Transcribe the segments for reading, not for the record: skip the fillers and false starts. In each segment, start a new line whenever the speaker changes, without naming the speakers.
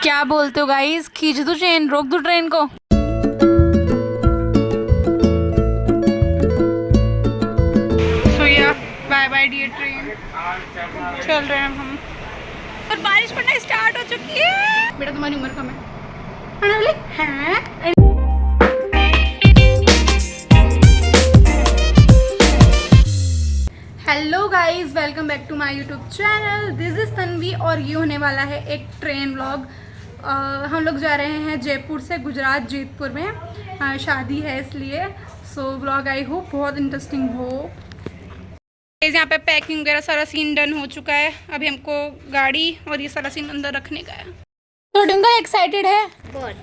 क्या बोलते हो गाइस, खींच दो चेन, रोक दो ट्रेन को। बाय बाय डियर ट्रेन, चल रहे हैं हम। और बारिश पड़ना स्टार्ट हो चुकी है। बेटा तुम्हारी उम्र कम है। Hello guys, welcome back to my YouTube channel. This is Tanvi और ये होने वाला है एक ट्रेन व्लॉग। हम लोग जा रहे हैं जयपुर से गुजरात, जेतपुर में शादी है, इसलिए व्लॉग आई होप बहुत इंटरेस्टिंग हो। यहाँ पे पैकिंग वगैरह सारा सीन डन हो चुका है। अभी हमको गाड़ी और ये सारा सीन अंदर रखने का है। तो डूंगा एक्साइटेड है बहुत।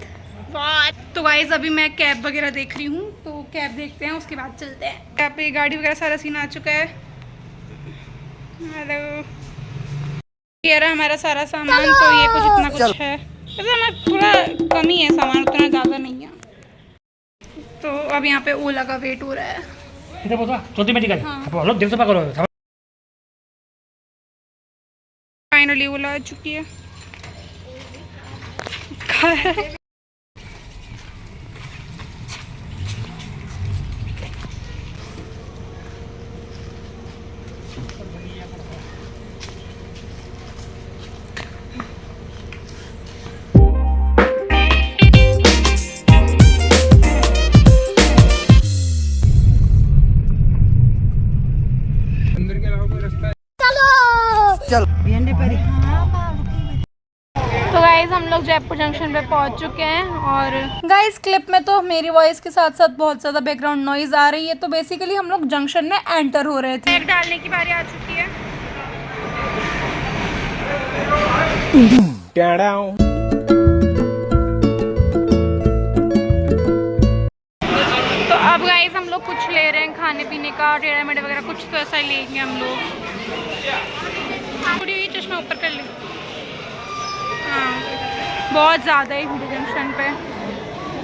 तो गाइस अभी मैं कैब वगैरह देख रही हूँ, तो कैब देखते हैं, उसके बाद चलते हैं। यहाँ पे गाड़ी वगैरह सारा सीन आ चुका है। हेलो, ये रहा हमारा सारा सामान। तो ये कुछ इतना कुछ है, वैसे हमारा थोड़ा कम ही है सामान, उतना ज़्यादा नहीं है। तो अब यहाँ पे ओला का वेट हो रहा है। फाइनली ओला आ चुकी है। तो गाइज हम लोग जयपुर जंक्शन पे पहुंच चुके हैं। और गाइज क्लिप में तो मेरी वॉइस के साथ साथ बहुत ज़्यादा बैकग्राउंड नॉइज आ रही है। तो बेसिकली हम लोग जंक्शन में एंटर हो रहे थे। बैग डालने की बारी आ चुकी है। तो अब गाइज हम लोग कुछ ले रहे हैं खाने पीने का, टेढ़ा मेढ़ा वगैरह कुछ तो ऐसा ही लेंगे हम लोग। थोड़ी चश्मा ऊपर कर ले। हाँ, बहुत ज़्यादा ही भीड़ जंक्शन पे,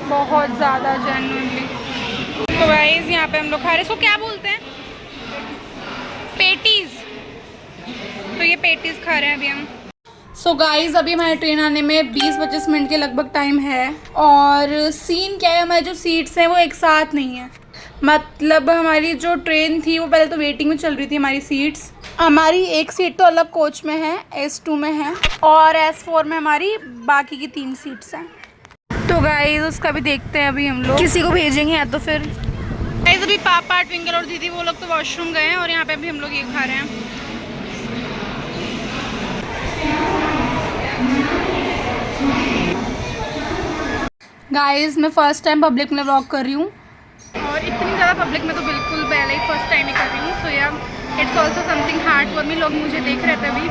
बहुत ज़्यादा जेन्युइनली। तो गाइस यहाँ पे हम लोग खा रहे, इसको क्या बोलते हैं? पेटीज। तो ये पेटीज खा रहे हैं अभी हम। सो गाइस अभी हमारी ट्रेन आने में 20-25 मिनट के लगभग टाइम है। और सीन क्या है, हमारी जो सीट्स हैं वो एक साथ नहीं है। मतलब हमारी जो ट्रेन थी वो पहले तो वेटिंग में चल रही थी। हमारी सीट्स, हमारी एक सीट तो अलग कोच में है, S2 में है, और S4 में हमारी बाकी की 3 सीट्स हैं। तो गाइस उसका भी देखते हैं अभी हम लोग, किसी को भेजेंगे या तो फिर। गाइस अभी पापा, ट्विंकल और दीदी वो लोग तो वॉशरूम गए हैं, और यहाँ पे भी हम लोग ये खा रहे हैं। गाइस मैं फर्स्ट टाइम पब्लिक में व्लॉग कर रही हूँ, और इतनी ज़्यादा पब्लिक में तो बिल्कुल पहले ही फर्स्ट टाइम ही कर रही हूँ। सो यार it's also something hard for me. लोग मुझे देख रहे थे अभी।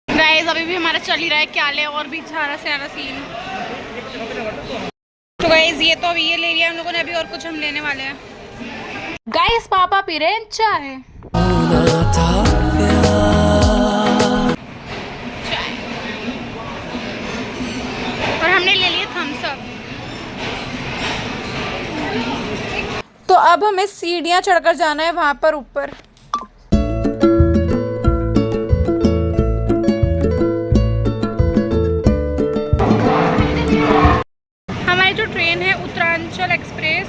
गाइस अभी भी हमारा चल ही रहा है क्या ले, और भी सारा सीन। तो गाइस ये तो अभी ये ले लिया हम लोगों ने, अभी और कुछ हम लेने वाले हैं। गाइस पापा पी रहे हैं चाय। और हमने ले लिया थम्स अप। तो अब हमें सीढ़ियाँ चढ़कर जाना है वहाँ पर ऊपर। हमारी जो ट्रेन है उत्तरांचल एक्सप्रेस,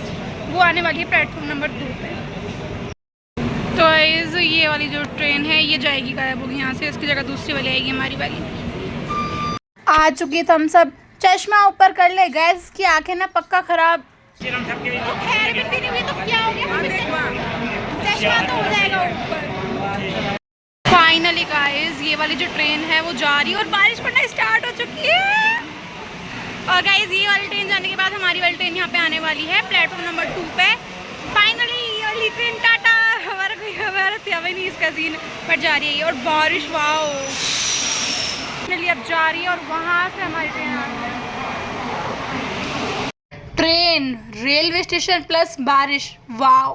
वो आने वाली है प्लेटफॉर्म नंबर 2 पे। तो ये वाली जो ट्रेन है ये जाएगी, गायब होगी यहाँ से, इसकी जगह दूसरी वाली आएगी, हमारी वाली। आ चुकी हम सब। चश्मा ऊपर कर ले, गैस की आंखें ना पक्का खराब। खैर भी नहीं हुई तो क्या हो गया, चश्मा तो हो जाएगा ऊपर। फाइनली गाइस ये वाली जो ट्रेन है वो जा रही है, और बारिश पड़ना स्टार्ट हो चुकी है। और गाइस ये वाली ट्रेन जाने के बाद हमारी वाली ट्रेन यहाँ पे आने वाली है प्लेटफॉर्म नंबर 2 पे। फाइनली ये वाली ट्रेन टाटा। हमारा कोई हमारा था नहीं इसका सीन, पर जा रही है। और बारिश वाओ फाइनली अब जा रही है, और वहाँ से हमारी ट्रेन आ रही है। ट्रेन, रेलवे स्टेशन प्लस बारिश, वाओ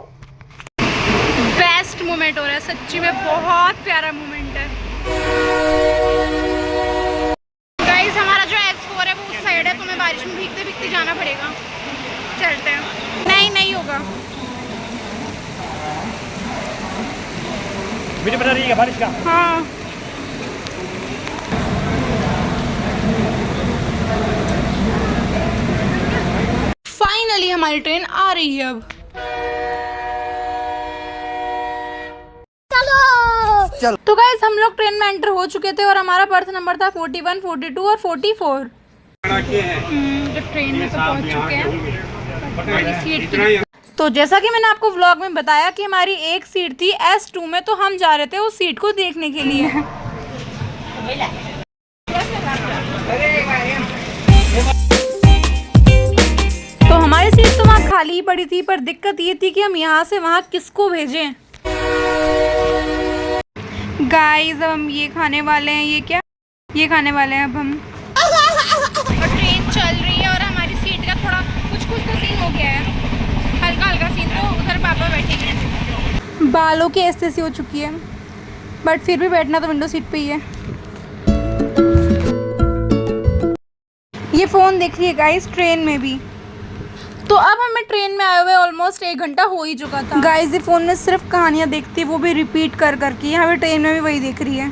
बेस्ट मोमेंट हो रहा है सच्ची में, बहुत प्यारा मोमेंट है। गाइस हमारा जो S4 है वो उस साइड है, तो हमें बारिश में भीगते भीगते जाना पड़ेगा। चलते हैं। नहीं होगा।
वीडियो बना रही है बारिश का।
हाँ हमारी ट्रेन आ रही है अब।
चलो।
तो गाइस हम लोग ट्रेन में एंटर हो चुके थे और हमारा बर्थ नंबर था 41, 42 और 44। तो ट्रेन में तो पहुंच चुके हैं। हमारी सीट की, तो जैसा कि मैंने आपको व्लॉग में बताया कि हमारी एक सीट थी S2 में, तो हम जा रहे थे उस सीट को देखने के लिए। तो हमारी सीट तो वहाँ खाली ही पड़ी थी, पर दिक्कत ये थी कि हम यहाँ से वहाँ किसको भेजें। गाइस अब हम ये खाने वाले हैं, ये खाने वाले हैं अब हम। और ट्रेन चल रही है और हमारी सीट का थोड़ा कुछ तो सीन हो गया है, हल्का सीन। तो उधर पापा बैठेंगे। बालों की एस्थेसी हो चुकी है, बट फिर भी बैठना तो विंडो सीट पे ही है। ये फ़ोन देख रही है गाइस ट्रेन में भी। तो अब हमें ट्रेन में आए हुए ऑलमोस्ट 1 घंटा हो ही चुका था। गाइस ये फ़ोन में सिर्फ कहानियाँ देखती, वो भी रिपीट कर करके। यहाँ पे ट्रेन में भी वही देख रही है।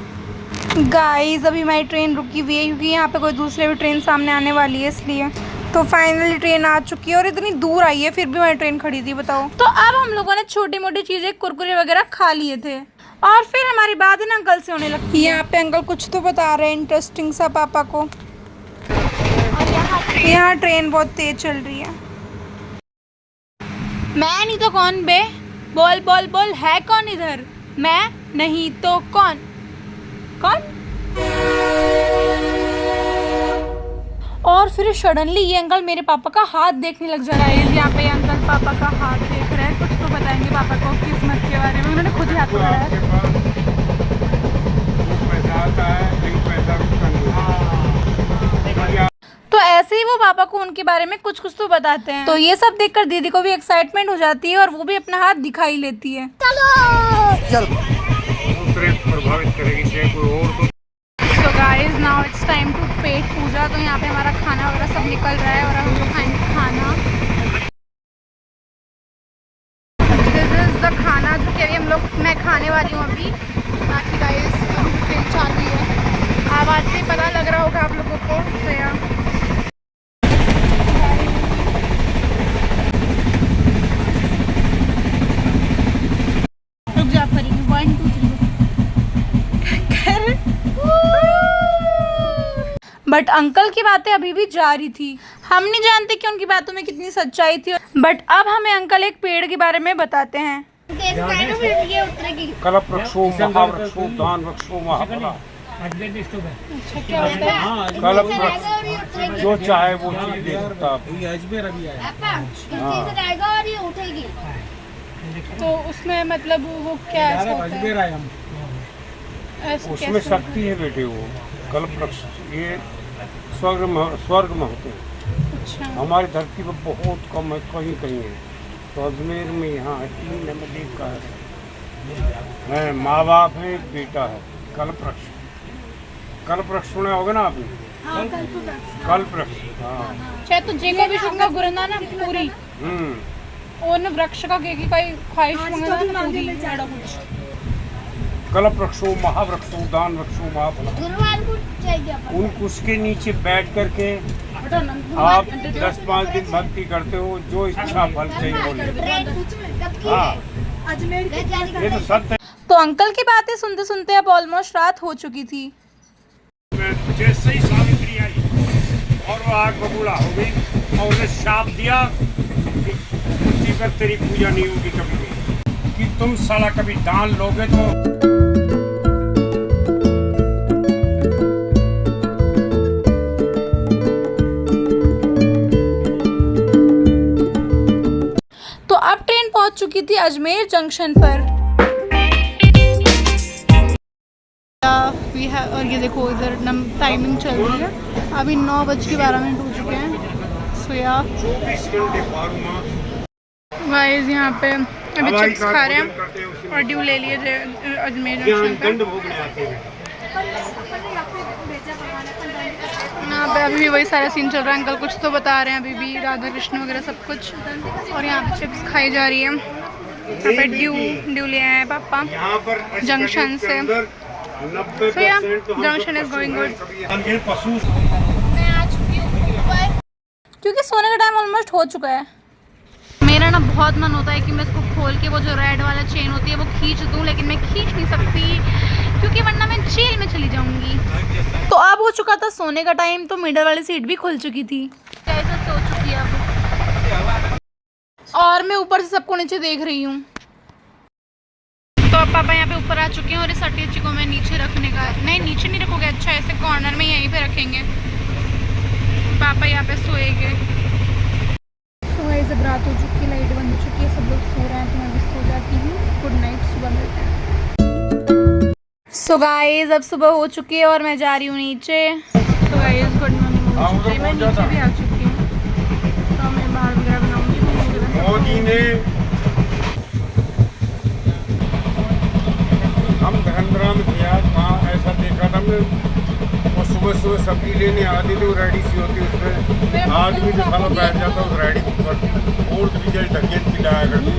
गाइस अभी हमारी ट्रेन रुकी हुई है क्योंकि यहाँ पे कोई दूसरे भी ट्रेन सामने आने वाली है, इसलिए। तो फाइनली ट्रेन आ चुकी है और इतनी दूर आई है, फिर भी हमारी ट्रेन खड़ी थी, बताओ। तो अब हम लोगों ने छोटी मोटी चीज़ें, कुरकुरे वगैरह खा लिए थे और फिर हमारी बात है ना अंकल से होने लगती है। यहाँ पे अंकल कुछ तो बता रहे हैं इंटरेस्टिंग सा पापा को। यहाँ ट्रेन बहुत तेज चल रही है। मैं नहीं तो कौन बे? बोल बोल बोल, है कौन इधर? मैं नहीं तो कौन? और फिर सडनली ये अंकल मेरे पापा का हाथ देखने लग जा रहा है। यहाँ पे अंकल पापा का हाथ देख रहे हैं, कुछ तो बताएंगे पापा को किस्मत के बारे में। उन्होंने खुद ही हाथ पकड़ा है। तो ऐसे ही वो पापा को उनके बारे में कुछ तो बताते हैं। तो ये सब देखकर दीदी को भी एक्साइटमेंट हो जाती है और वो भी अपना हाथ दिखाई लेती है।
चलो।
प्रभावित करेगी चाहे कोई और को।
So guys, now it's time to पेट पूजा। तो यहाँ पे हमारा खाना वगैरह सब निकल रहा है और हम लोग खाएंगे खाना। This is the खाना जो कि अभी मैं खाने वाली हूँ अभी। बाकी गाइस ट्रेन चालू है, आवाज़ से पता लग रहा होगा आप लोगों को। तो यार रुक जा परी, 1 2 3 बट अंकल की बातें अभी भी जारी थी। हम नहीं जानते कि उनकी बातों में कितनी सच्चाई थी, बट अब हमें अंकल एक पेड़ के बारे में बताते हैं।
कल्प वृक्षो महावृक्षो दान वृक्षो महाफला।
अच्छा क्या होता है?
कल्प वृक्ष जो चाहे वो चीज दे सकता है।
तो उसमें मतलब वो क्या ऐसा होता है?
उसमें शक्ति है बेटे। वो कल्प वृक्ष ये स्वर्ग में होते हैं।
अच्छा।
हमारी धरती पर बहुत कम है, कहीं कहीं है। तो अजमेर में यहाँ है, 3 नंबर का है। माँ बाप है, एक बेटा है। कल्प वृक्ष, कल्प वृक्ष सुना होगा ना आपने? कल्प वृक्ष। हाँ
चाहे तो जे को भी शुक्र गुरना ना पूरी और वृक्ष का के की कोई ख्वाहिश मंगना ना पूरी जाड़ा कुछ।
कल्प वृक्षो महावृक्षो दान वृक्षो महाफला। उसके नीचे बैठ करके आप 10-5 दिन भक्ति करते हो, जो इच्छा फल चाहिए बोले। हाँ ये तो सत्य है।
तो अंकल की बातें सुनते सुनते अब ऑलमोस्ट रात हो चुकी थी।
जैसे ही सावित्री आई और वो आग बबूला हो गई और उन्हें शाप दिया कि जीकर तेरी पूजा नहीं होगी कभी भी, कि तुम साला कभी दान लोगे
तो अब ट्रेन पहुंच चुकी थी अजमेर जंक्शन पर। और ये देखो इधर टाइमिंग चल रही है, अभी 9:12 हो चुके हैं। सो यार गाइस यहाँ पे अभी चिप्स खा रहे हैं और ड्यू ले लिए अजमेर जंक्शन पे। यहाँ पे अभी भी वही सारा सीन चल रहा है। अंकल कुछ तो बता रहे हैं अभी भी, राधा कृष्ण वगैरह सब कुछ। और यहाँ पे चिप्स खाई जा रही है। यहाँ पे ड्यू ले आए हैं पापा जंक्शन से। So yeah, junction is going good. क्योंकि सोने का टाइम ऑलमोस्ट हो चुका है। मेरा ना बहुत मन होता है कि मैं इसको खोल के वो जो रेड वाला चेन होती है वो खींच दूँ, लेकिन मैं खींच नहीं सकती क्योंकि वरना मैं जेल में चली जाऊंगी। तो अब हो चुका था सोने का टाइम, तो मिडल वाली सीट भी खुल चुकी थी। कैसे सो चुकी है अब, और मैं ऊपर से सबको नीचे देख रही हूँ। तो अब पापा यहाँ पे ऊपर आ चुके हैं और इस अटैची को मैं नीचे रखने का, नहीं नीचे नहीं रखोगे, अच्छा ऐसे कॉर्नर में यहीं पे रखेंगे। पापा यहाँ पे सोएंगे। जब रात हो चुकी है, लाइट बंद हो चुकी है, सब लोग सो रहे हैं, तो मैं भी सो जाती हूँ। गुड नाइट, सुबह मिलते हैं। सो गाइस अब सुबह हो चुकी है और मैं जा रही हूँ नीचे। सो गाइस गुड मॉर्निंग हो चुकी है, मैं नीचे भी आ चुकी हूँ। तो मैं बाहर वगैरह बनाऊँगी।
मोदी ने हम धरमपुरा में थे आज, वहाँ ऐसा देखा था हमने, वो सुबह सुबह सब्जी लेने आती थी, वो रेडी सी होती उसमें आदमी तो साला बैठ जाता उस रेडी पर, और रिजल्ट ढकेल पिलाया करती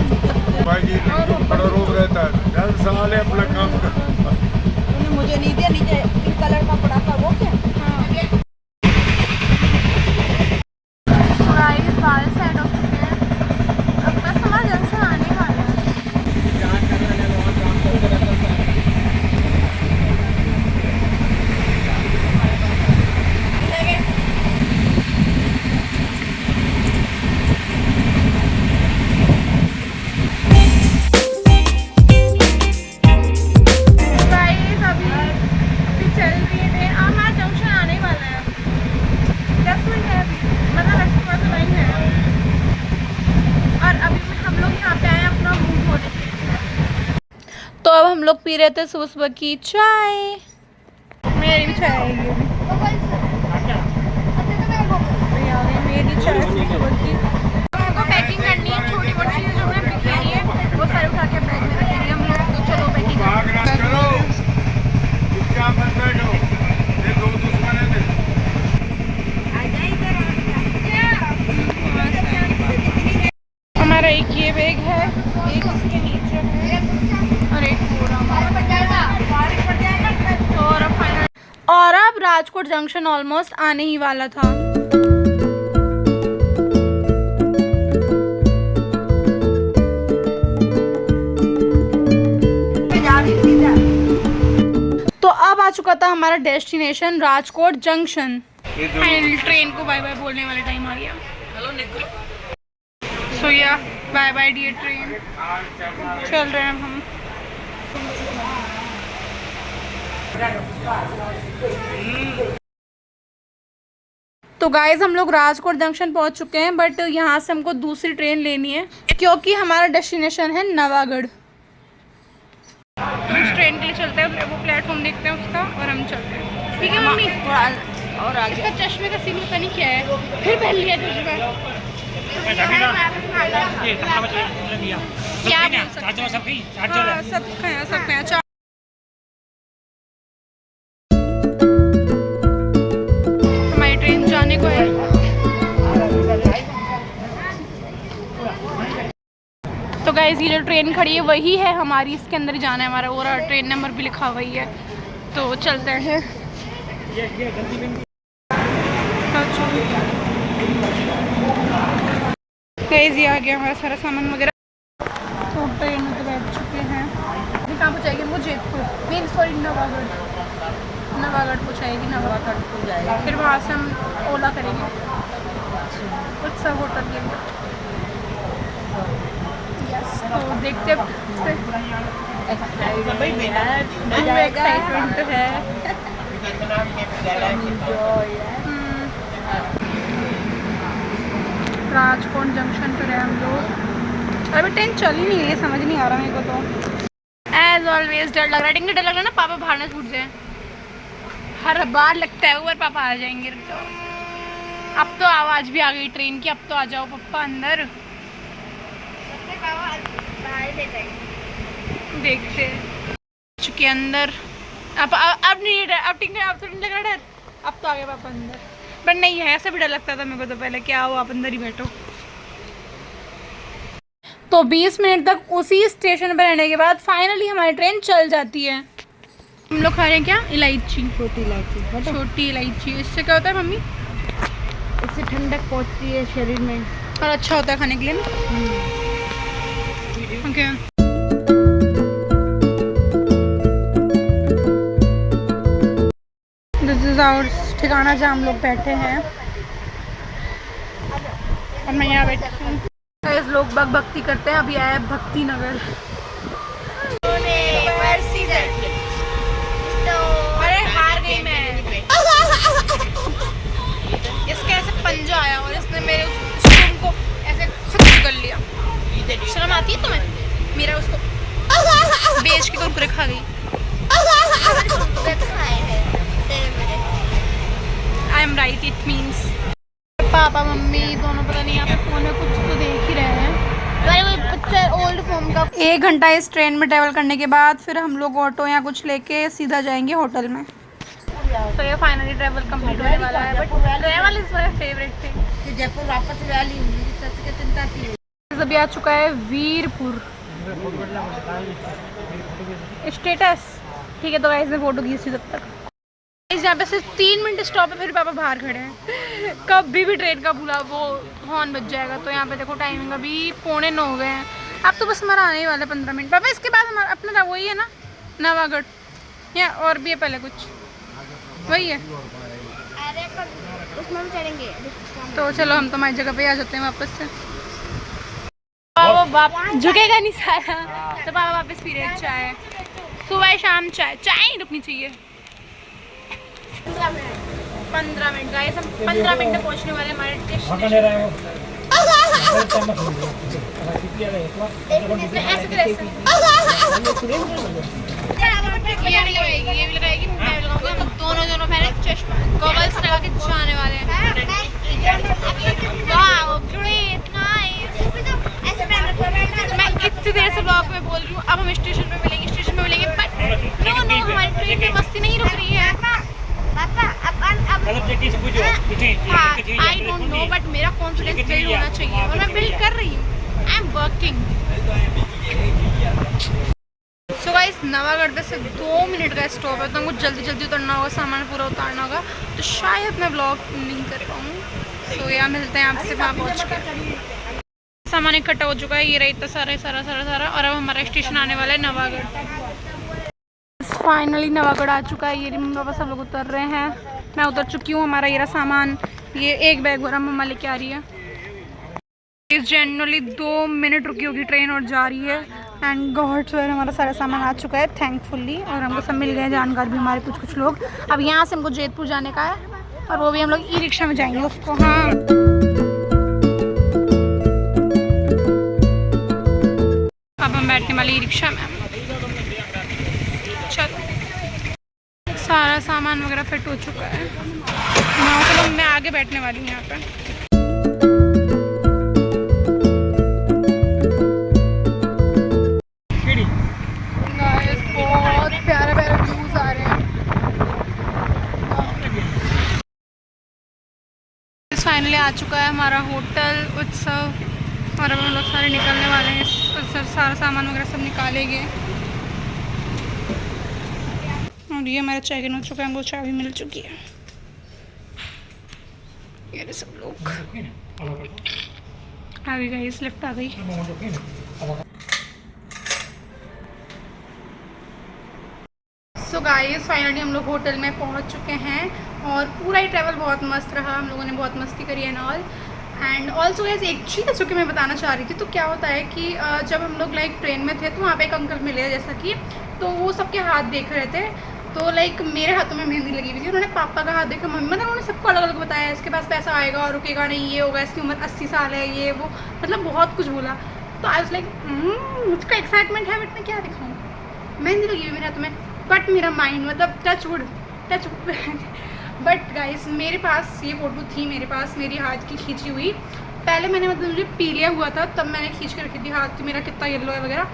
भाई जी, बड़ा रोग रहता है। जब साले अपना काम कर,
मुझे नहीं दिया, नीचे पिंक कलर का पड़ा था वो क्या?
बाल सेट हो चुके हैं, अब बस हमारा जंक्शन आने वाला है। तो अब हम लोग पी रहे थे सुबह सुबह की चाय। मेरी भी चाय आएगी मेरी चाय सुबह की। हमको पैकिंग करनी है, छोटी मोटी चीज़ें जो हमने बिखरी है वो सारे उठा के बैग में रखेंगे हम लोग। तो चलो पैकिंग हमारा एक ये बैग है, एक उसके नीचे है और एक पूरा। और अब राजकोट जंक्शन ऑलमोस्ट आने ही वाला था। तो अब आ चुका था हमारा destination Rajkot junction. Finally train को बाय बाय बोलने वाला टाइम आ गया। सो या बाय बाय डियर ट्रेन, चल रहे हैं हम। तो गाइज हम लोग राजकोट जंक्शन पहुंच चुके हैं, बट यहाँ से हमको दूसरी ट्रेन लेनी है क्योंकि हमारा डेस्टिनेशन है नवागढ़। उस ट्रेन के लिए चलते हैं, वो प्लेटफॉर्म देखते हैं उसका और हम चलते हैं। ठीक है मम्मी? और आगे इसका चश्मे का सीन पता नहीं क्या है, फिर पहन लिया चश्मा। क्या बोल सकते हैं, सब खाया। हमारी ट्रेन जाने को है। तो गाइस ये जो ट्रेन खड़ी है वही है हमारी, इसके अंदर ही जाना है हमारा, और ट्रेन नंबर भी लिखा हुआ ही है। तो चलते हैं। गाइस ये आ गया हमारा सारा सामान वगैरह। तो ट्रेन में तो बैठ चुके हैं। अभी कहाँ पहुँचाएगी वो? जेतपुर, नहीं सॉरी नवागढ़ पहुँचाएगी, नवागढ़ को जाएगा। फिर वहाँ से हम ओला करेंगे कुछ सब होटल के लिए। यस, तो देखते एक्साइटमेंट तो है। राजकोट जंक्शन पर है हम लोग। अभी ट्रेन चल ही नहीं रही है, समझ नहीं आ रहा मेरे को। तो एज ऑलवेज डर लग रहा है, डर लग रहा है ना पापा बाहर ना छूट जाए। हर बार लगता है ऊपर पापा आ जाएंगे। तो अब तो आवाज़ भी आ गई ट्रेन की, अब तो आ जाओ पापा अंदर। देखते चुके अंदर। अब नहीं अब ठीक है, अब तो नहीं लग रहा डर, अब तो आ गए पापा अंदर। पर नहीं है, ऐसा भी डर लगता था मेरे को तो पहले, क्या हो आप अंदर ही बैठो। तो 20 मिनट तक उसी स्टेशन पर रहने के बाद फाइनली हमारी ट्रेन चल जाती है। हम लोग खा रहे हैं क्या? इलायची, छोटी इलायची। इससे क्या होता है मम्मी?
इससे ठंडक पहुंचती है शरीर में
और अच्छा होता है खाने के लिए ना। ओके दिस इज आवर ठिकाना जहाँ हम लोग बैठे हैं और मैं यहाँ बैठी हूँ। इस लोग भक्ति करते हैं। अभी आया है भक्ति नगर। अरे हार गई मैं। इसके ऐसे पंजा आया और इसने मेरे उस स्टूम को ऐसे खत्म कर लिया। शर्म आती है तुम्हें? मेरा उसको बेच के कुरकुरे खा गई। I am right, it means papa mummy दोनों पता नहीं यहाँ पे फोन में कुछ तो देख ही रहे हैं। ओल्ड फोन का 1 घंटा इस ट्रेन में ट्रैवल करने के बाद फिर हम लोग ऑटो या कुछ लेके सीधा जाएंगे होटल में। तो ये फाइनली ट्रैवल कंप्लीट होने वाला है। But travel is my favourite thing.
Jaipur वापस वैली की चिंता थी।
अभी आ चुका है वीरपुर स्टेटस। ठीक है तो गाइस ने फोटो खींच ली तब तक। यहाँ पे सिर्फ 3 मिनट स्टॉप है फिर पापा बाहर खड़े हैं। कभी भी ट्रेन का बुला वो हॉर्न बज जाएगा। तो यहाँ पे देखो टाइमिंग अभी 8:45 हो गए हैं। अब तो बस हमारा आने ही वाला है 15 मिनट। पापा इसके बाद हमारा अपना वही है ना नवागढ़ या और भी है पहले कुछ वही है।
अरे उसमें हम चढ़ेंगे।
तो चलो हम तो हमारी जगह पे आ जाते हैं वापस से। पापा बाप झुकेगा नहीं सारा। तो पापा वापस फिर चाय सुबह शाम चाय ही रुकनी चाहिए। 15 मिनट गाइस हम 15 मिनट में पहुंचने वाले हमारे डेस्टिनेशन। ये भी लगाएगी मैं भी लगाऊंगा। हम दोनों पहले चश्मा गॉगल्स लगा के जाने वाले हैं। Wow great nice. मैं इतनी देर से ब्लॉग में बोल रही हूँ। अब हम स्टेशन पे मिलेंगे बट नो हमारी ट्रेन में मस्ती नहीं रुक रही है। आई डोंट नो बट मेरा कॉन्फिडेंस बिल्ड होना चाहिए और मैं बिल्ड कर रही हूँ। I am working. So guys Navagarh पे सिर्फ 2 मिनट का स्टॉप है तो हमको जल्दी उतरना होगा। सामान पूरा उतारना होगा तो शायद मैं ब्लॉग नहीं कर पाऊँ। सो यहाँ मिलते हैं आपसे वहाँ पहुँच के। सामान इकट्ठा हो चुका है। ये रही इतना सारा और अब हमारा स्टेशन आने वाला है नवागढ़। फाइनली नवागढ़ आ चुका है। ये मम्मी पापा सब लोग उतर रहे हैं। मैं उतर चुकी हूँ। हमारा ये सामान ये एक बैग भरा मम्मा लेके आ रही है। इस जनरली 2 मिनट रुकी होगी ट्रेन और जा रही है। एंड गॉड सर हमारा सारा सामान आ चुका है थैंकफुली। और हमको सब मिल गए जानकार भी हमारे कुछ लोग। अब यहाँ से हमको जयपुर जाने का है और वो भी हम लोग ई रिक्शा में जाएंगे उसको। हाँ अब हम बैठने वाले ई रिक्शा में। चलो सारा सामान वगैरह फिट हो चुका है। चलो मैं आगे बैठने वाली हूँ यहाँ पे। बहुत प्यारे व्यूज आ रहे हैं। फाइनली आ चुका है हमारा होटल उत्सव और अब हम लोग सारे निकलने वाले हैं। सारा सामान वगैरह सब निकालेंगे और ये हमारा चेक इन हो चुका है। हमको चाबी मिल चुकी है। ये सब लोग आ गई गाइस लिफ्ट आ गई। सो गाइस फाइनली हम लोग होटल में पहुंच चुके हैं और पूरा ही ट्रैवल बहुत मस्त रहा। हम लोगों ने बहुत मस्ती करी and all. And also guys एक चीज़ जो कि मैं बताना चाह रही थी। तो क्या होता है कि जब हम लोग लाइक ट्रेन में थे तो वहाँ पे एक अंकल मिले जैसा कि तो वो सबके हाथ देख रहे थे। तो लाइक मेरे हाथों में मेहंदी लगी हुई थी। उन्होंने पापा का हाथ देखा मम्मी मतलब उन्होंने सबको अलग अलग बताया। इसके पास पैसा आएगा और रुकेगा नहीं, ये होगा, इसकी उम्र 80 साल है, ये वो मतलब बहुत कुछ बोला। तो आई वाज लाइक मुझको एक्साइटमेंट है बट मैं क्या दिखाऊँ। मेहंदी लगी हुई मेरे हाथों में बट मेरा माइंड मतलब टच वुड बट गाइस मेरे पास ये फ़ोटो थी मेरे पास मेरी हाथ की खींची हुई। पहले मैंने मतलब मुझे पी लिया हुआ था तब मैंने खींच के रखी थी हाथ की मेरा कितना येलो है वगैरह।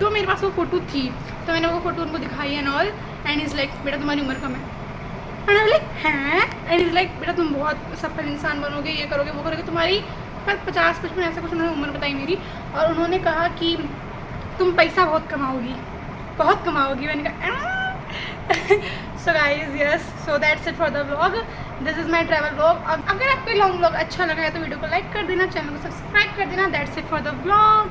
तो मेरे पास वो फ़ोटो थी तो मैंने वो फ़ोटो उनको दिखाई and all. And is like बेटा तुम्हारी उम्र कम है। एंड आई लाइक हैं एंड इज़ लाइक बेटा तुम बहुत सफल इंसान बनोगे, ये करोगे वो करोगे, तुम्हारी 50-55 ऐसा कुछ उन्होंने उम्र बताई मेरी। और उन्होंने कहा कि तुम पैसा बहुत कमाओगी। मैंने कहा so guys yes so that's it for the vlog. This is my travel vlog. अगर आपको लॉन्ग व्लॉग अच्छा लगा है तो वीडियो को लाइक कर देना, चैनल को सब्सक्राइब कर देना। That's it for the vlog.